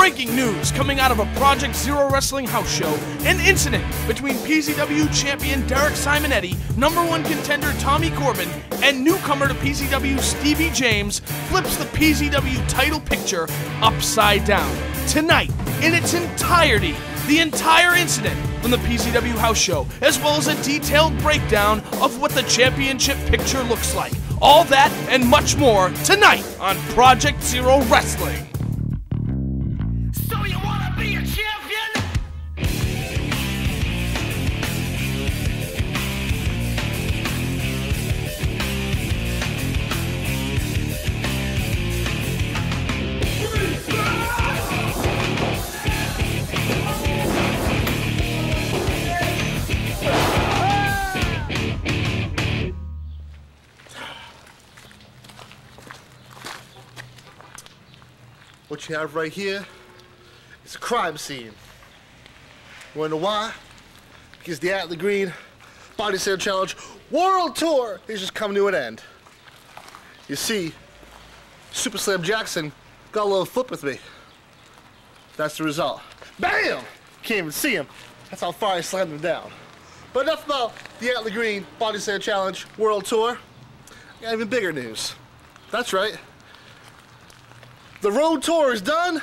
Breaking news coming out of a Project Zero Wrestling house show. An incident between PZW champion Derek Simonetti, #1 contender Tommy Corbin, and newcomer to PZW Stevie James flips the PZW title picture upside down. Tonight, in its entirety, the entire incident from the PZW house show, as well as a detailed breakdown of what the championship picture looks like. All that and much more tonight on Project Zero Wrestling. So you wanna be a champion? What you have right here is a crime scene. You wanna know why? Because the Atlee Green Body Slam Challenge World Tour is just coming to an end. You see, Super Slam Jackson got a little flip with me. That's the result. Bam! Can't even see him. That's how far I slammed him down. But enough about the Atlee Green Body Slam Challenge World Tour. I got even bigger news. That's right. The road tour is done,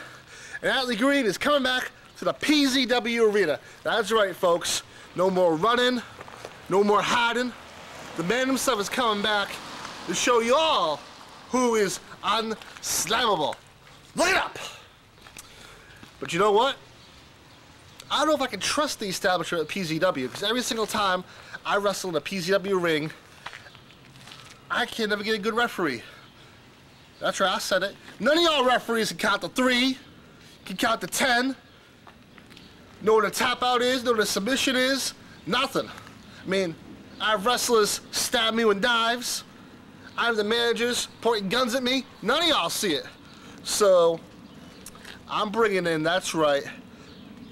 and Atlee Green is coming back to the PZW Arena. That's right, folks. No more running, no more hiding. The man himself is coming back to show you all who is unslammable. Look it up! But you know what? I don't know if I can trust the establishment at PZW, because every single time I wrestle in a PZW ring, I can never get a good referee. That's right, I said it. None of y'all referees can count to 3, can count to 10, know what a tap out is, know what a submission is, nothing. I mean, I have wrestlers stab me with knives, I have the managers pointing guns at me, none of y'all see it. So, I'm bringing in, that's right,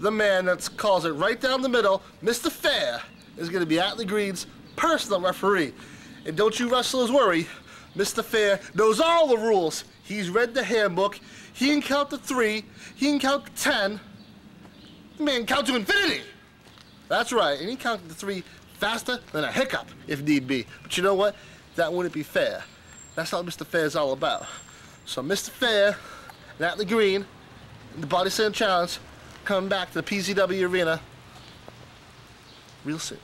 the man that calls it right down the middle, Mr. Fair, is going to be Atlee Green's personal referee. And don't you wrestlers worry, Mr. Fair knows all the rules. He's read the handbook. He can count to 3. He can count to 10. The man can count to infinity. That's right. And he counts to 3 faster than a hiccup, if need be. But you know what? That wouldn't be fair. That's not what Mr. Fair is all about. So Mr. Fair and Atlee Green and the Body Slam Challenge coming back to the PZW Arena real soon.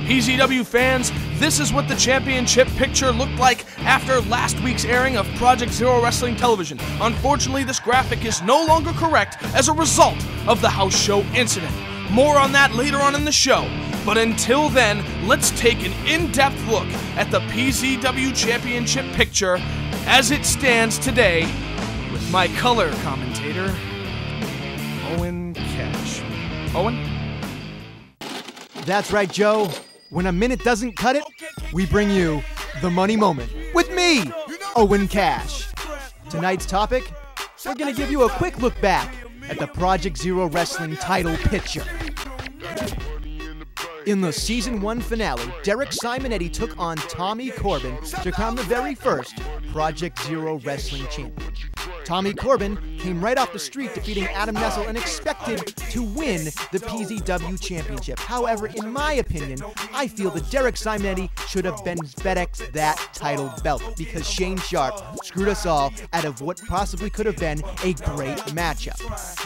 PZW fans, this is what the championship picture looked like after last week's airing of Project Zero Wrestling Television. Unfortunately, this graphic is no longer correct as a result of the house show incident. More on that later on in the show. But until then, let's take an in-depth look at the PZW championship picture as it stands today with my color commentator, Owen Cash. Owen? That's right, Joe. When a minute doesn't cut it, we bring you the Money Moment with me, Owen Cash. Tonight's topic, we're going to give you a quick look back at the Project Zero Wrestling title picture. In the Season 1 finale, Derek Simonetti took on Tommy Corbin to crown the very first Project Zero Wrestling champion. Tommy Corbin came right off the street defeating Adam Nessel and expected to win the PZW Championship. However, in my opinion, I feel that Derek Simonetti should have been FedExed that title belt because Shane Sharp screwed us all out of what possibly could have been a great matchup.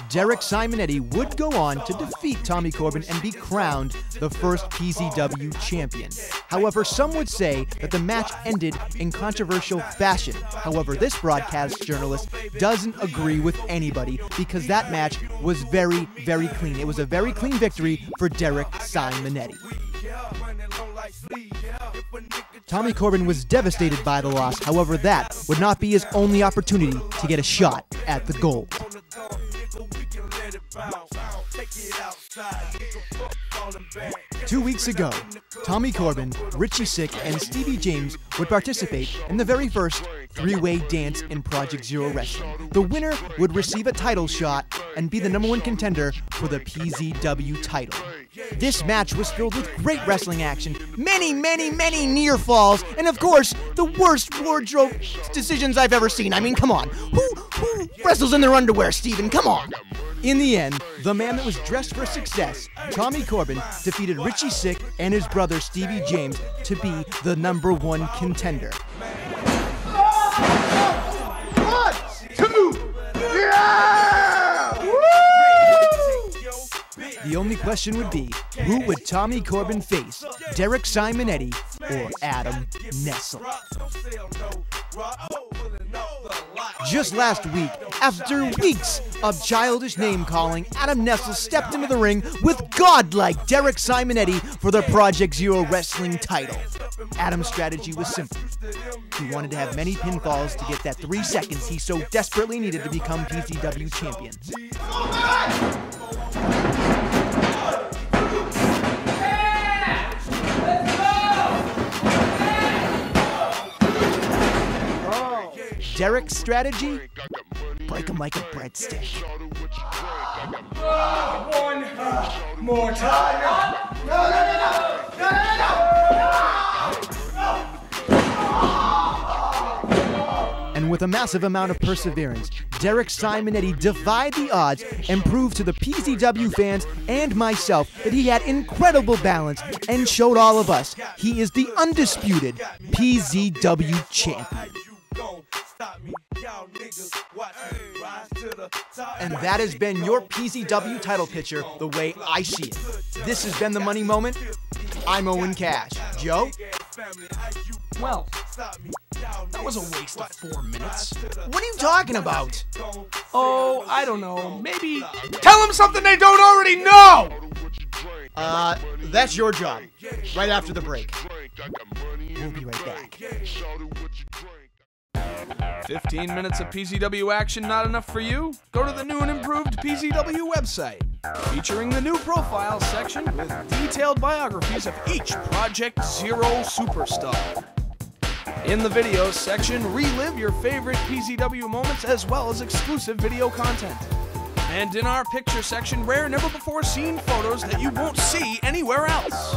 Derek Simonetti would go on to defeat Tommy Corbin and be crowned the first PZW champion. However, some would say that the match ended in controversial fashion. However, this broadcast journalist doesn't agree with anybody because that match was very, very clean. It was a very clean victory for Derek Simonetti. Tommy Corbin was devastated by the loss. However, that would not be his only opportunity to get a shot at the gold. 2 weeks ago, Tommy Corbin, Richie Sick, and Stevie James would participate in the very first three-way dance in Project Zero Wrestling. The winner would receive a title shot and be the #1 contender for the PZW title. This match was filled with great wrestling action, many near falls, and of course, the worst wardrobe decisions I've ever seen. I mean, come on. Who wrestles in their underwear, Steven? Come on. In the end, the man that was dressed for success, Tommy Corbin, defeated Richie Sick and his brother Stevie James to be the #1 contender. 1, 2, yeah! Woo! The only question would be, who would Tommy Corbin face, Derek Simonetti or Adam Nessel? Just last week, after weeks of childish name-calling, Adam Nessel stepped into the ring with godlike Derek Simonetti for the Project Zero Wrestling title. Adam's strategy was simple. He wanted to have many pinfalls to get that 3 seconds he so desperately needed to become PZW champion. Derek's strategy? Break him like a breadstick. One more time. And with a massive amount of perseverance, Derek Simonetti defied the odds and proved to the PZW fans and myself that he had incredible balance and showed all of us he is the undisputed PZW champion. And that has been your PZW title picture the way I see it. This has been the Money Moment. I'm Owen Cash. Joe? Well, that was a waste of 4 minutes. What are you talking about? Oh, I don't know. Maybe tell them something they don't already know! That's your job. Right after the break. We'll be right back. 15 minutes of PZW action not enough for you? Go to the new and improved PZW website, featuring the new profile section with detailed biographies of each Project Zero superstar. In the videos section, relive your favorite PZW moments as well as exclusive video content. And in our picture section, rare, never-before-seen photos that you won't see anywhere else.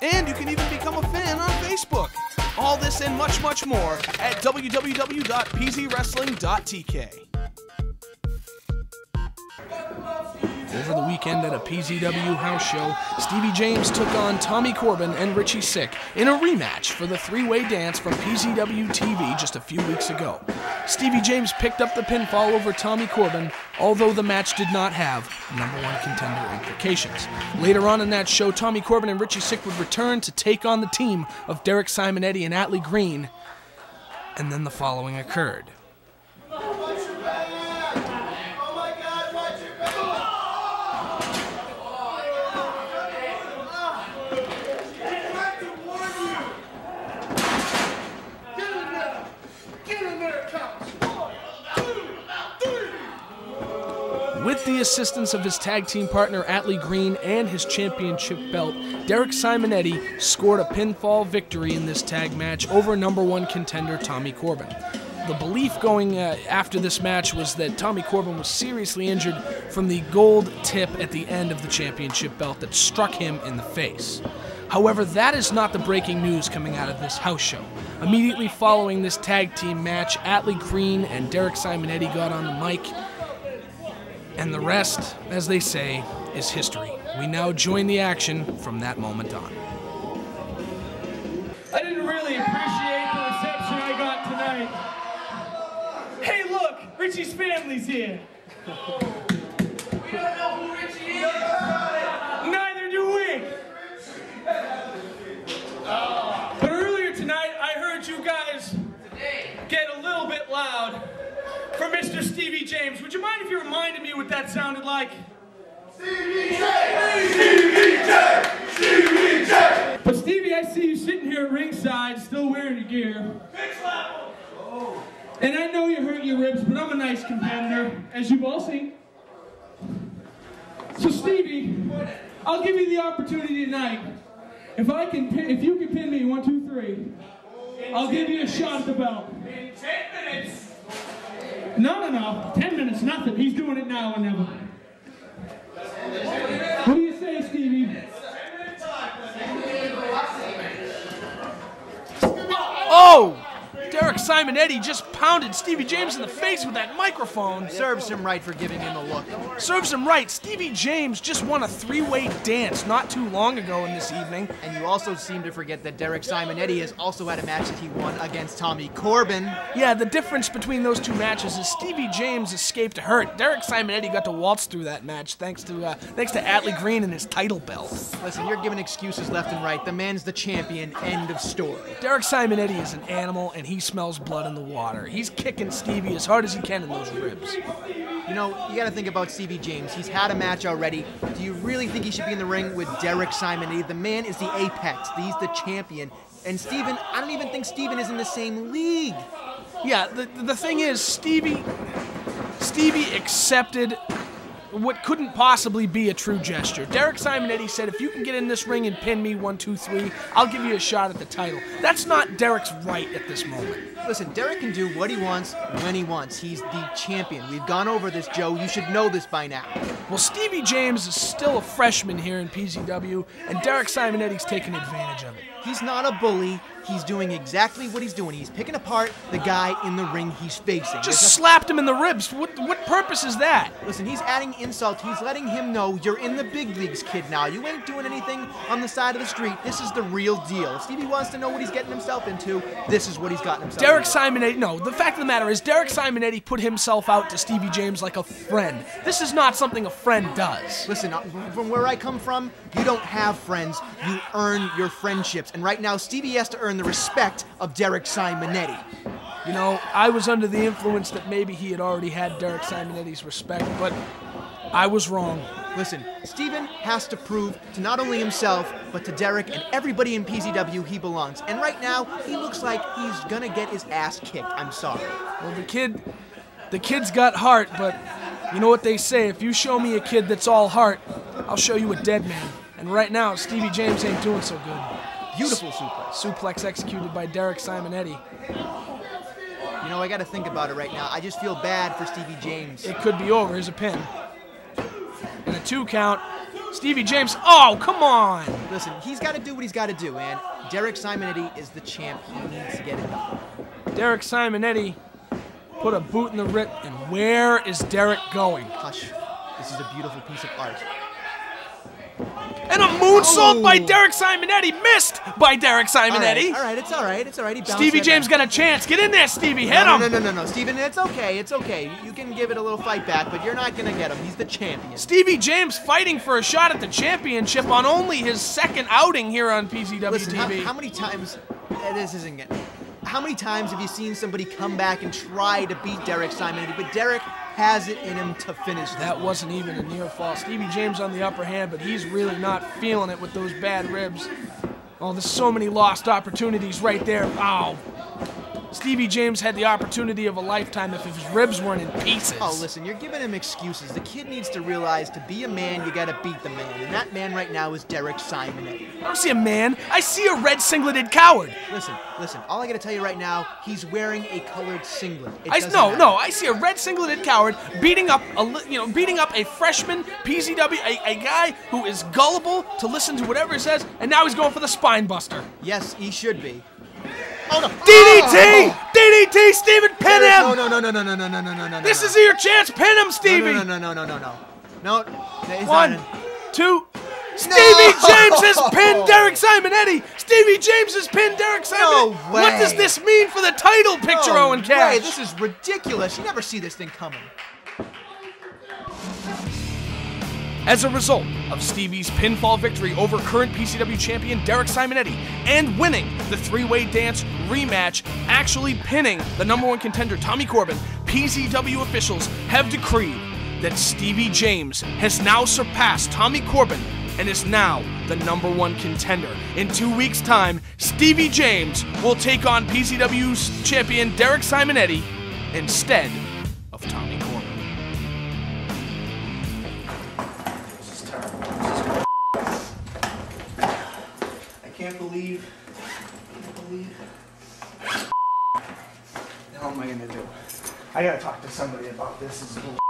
And you can even become a fan on Facebook. All this and much more at www.pzwrestling.tk. Over the weekend at a PZW house show, Stevie James took on Tommy Corbin and Richie Sick in a rematch for the three-way dance from PZW TV just a few weeks ago. Stevie James picked up the pinfall over Tommy Corbin, although the match did not have #1 contender implications. Later on in that show, Tommy Corbin and Richie Sick would return to take on the team of Derek Simonetti and Atlee Green, and then the following occurred. With the assistance of his tag team partner Atlee Green and his championship belt, Derek Simonetti scored a pinfall victory in this tag match over #1 contender Tommy Corbin. The belief going after this match was that Tommy Corbin was seriously injured from the gold tip at the end of the championship belt that struck him in the face. However, that is not the breaking news coming out of this house show. Immediately following this tag team match, Atlee Green and Derek Simonetti got on the mic, and the rest, as they say, is history. We now join the action from that moment on. I didn't really appreciate the reception I got tonight. Hey, look, Richie's family's here. We don't know who Richie is. Neither do we. But earlier tonight, I heard you guys get a little bit loud for Mr. Stevie James. Would you mind if you reminded me what that sounded like? Stevie James! Stevie James! Stevie James! But Stevie, I see you sitting here at ringside, still wearing your gear. Fix level! Oh. And I know you hurt your ribs, but I'm a nice competitor, as you've all seen. So Stevie, I'll give you the opportunity tonight. If you can pin me 1, 2, 3, I'll give you a shot at the belt. In 10 minutes. No. 10 minutes, nothing. He's doing it now or never. What do you say, Stevie? Oh! Derek Simonetti just pounded Stevie James in the face with that microphone. Serves him right for giving him a look. Serves him right. Stevie James just won a three-way dance not too long ago in this evening. And you also seem to forget that Derek Simonetti has also had a match that he won against Tommy Corbin. Yeah, the difference between those two matches is Stevie James escaped hurt. Derek Simonetti got to waltz through that match thanks to Atlee Green and his title belt. Listen, you're giving excuses left and right. The man's the champion. End of story. Derek Simonetti is an animal, and he smells blood in the water. He's kicking Stevie as hard as he can in those ribs. You know, you got to think about Stevie James. He's had a match already. Do you really think he should be in the ring with Derek Simonetti? The man is the apex. He's the champion. And Steven, I don't even think Steven is in the same league. Yeah, the thing is, Stevie accepted what couldn't possibly be a true gesture. Derek Simonetti said, if you can get in this ring and pin me 1, 2, 3, I'll give you a shot at the title. That's not Derek's right at this moment. Listen, Derek can do what he wants, when he wants. He's the champion. We've gone over this, Joe. You should know this by now. Well, Stevie James is still a freshman here in PZW, and Derek Simonetti's taking advantage of it. He's not a bully. He's doing exactly what he's doing. He's picking apart the guy in the ring he's facing. Just slapped him in the ribs. What purpose is that? Listen, he's adding insult. He's letting him know you're in the big leagues, kid, now. You ain't doing anything on the side of the street. This is the real deal. If Stevie wants to know what he's getting himself into, this is what he's gotten himself Derek into. Simonetti, no, the fact of the matter is Derek Simonetti put himself out to Stevie James like a friend. This is not something a friend does. Listen, from where I come from, you don't have friends. You earn your friendships. And right now, Stevie has to earn the respect of Derek Simonetti. You know, I was under the influence that maybe he had already had Derek Simonetti's respect, but I was wrong. Listen, Steven has to prove to not only himself, but to Derek and everybody in PZW he belongs. And right now, he looks like he's gonna get his ass kicked. I'm sorry. Well, the kid's got heart, but you know what they say, if you show me a kid that's all heart, I'll show you a dead man. And right now, Stevie James ain't doing so good. Beautiful suplex. Suplex executed by Derek Simonetti. You know, I gotta think about it right now. I just feel bad for Stevie James. It could be over. Here's a pin. And a 2 count. Stevie James, oh, come on! Listen, he's gotta do what he's gotta do, man. Derek Simonetti is the champ. He needs to get it done. Derek Simonetti put a boot in the rib, and where is Derek going? Hush. This is a beautiful piece of art. And a moonsault by Derek Simonetti, missed by Derek Simonetti. All right, it's all right. He Stevie James got a chance. Get in there, Stevie. Hit him. No, Steven, it's okay. You can give it a little fight back, but you're not gonna get him. He's the champion. Stevie James fighting for a shot at the championship on only his second outing here on PZW Listen, TV. how many times? This isn't it. How many times have you seen somebody come back and try to beat Derek Simonetti? But Derek has it in him to finish this. That wasn't even a near fall. Stevie James on the upper hand, but he's really not feeling it with those bad ribs. Oh, there's so many lost opportunities right there. Ow. Stevie James had the opportunity of a lifetime if his ribs weren't in pieces. Oh, listen, you're giving him excuses. The kid needs to realize to be a man, you gotta beat the man. And that man right now is Derek Simonetti. I don't see a man. I see a red singleted coward. Listen. All I gotta tell you right now, he's wearing a colored singlet. No. I see a red singleted coward beating up a freshman PZW, a guy who is gullible to listen to whatever he says, and now he's going for the spine buster. Yes, he should be. Oh no! DDT! Oh. DDT! Steven, pin him! No. This is your chance. Pin him, Stevie. No. 1, 2. Stevie James has pinned Derek Simonetti. Stevie James has pinned Derek Simonetti. No way. What does this mean for the title picture, Owen Cash? This is ridiculous. You never see this thing coming. As a result of Stevie's pinfall victory over current PCW champion Derek Simonetti and winning the three-way dance rematch, actually pinning the #1 contender Tommy Corbin, PZW officials have decreed that Stevie James has now surpassed Tommy Corbin and is now the #1 contender. In 2 weeks' time, Stevie James will take on PZW's champion Derek Simonetti instead of Tommy Corbin. I can't believe. What the hell am I gonna do? I gotta talk to somebody about this. This is bullshit.